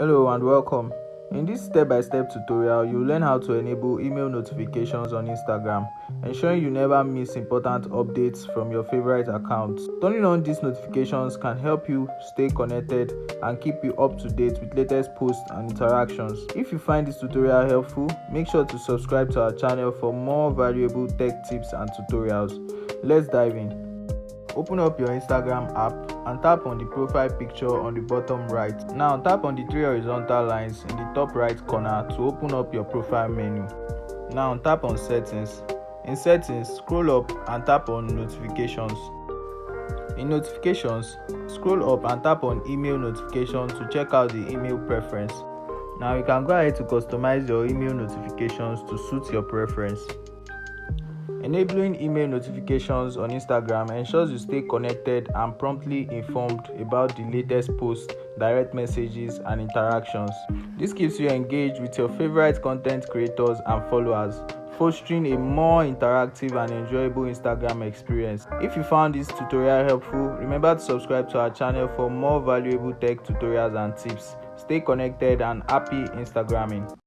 Hello and welcome. In this step-by-step tutorial, you'll learn how to enable email notifications on Instagram, ensuring you never miss important updates from your favorite accounts. Turning on these notifications can help you stay connected and keep you up to date with latest posts and interactions. If you find this tutorial helpful, make sure to subscribe to our channel for more valuable tech tips and tutorials. Let's dive in. Open up your Instagram app and tap on the profile picture on the bottom right. Now tap on the three horizontal lines in the top right corner to open up your profile menu. Now tap on settings. In settings, scroll up and tap on notifications. In notifications, scroll up and tap on email notifications to check out the email preference. Now you can go ahead to customize your email notifications to suit your preference. Enabling email notifications on Instagram ensures you stay connected and promptly informed about the latest posts, direct messages, and interactions. This keeps you engaged with your favorite content creators and followers, fostering a more interactive and enjoyable Instagram experience. If you found this tutorial helpful, remember to subscribe to our channel for more valuable tech tutorials and tips. Stay connected and happy Instagramming.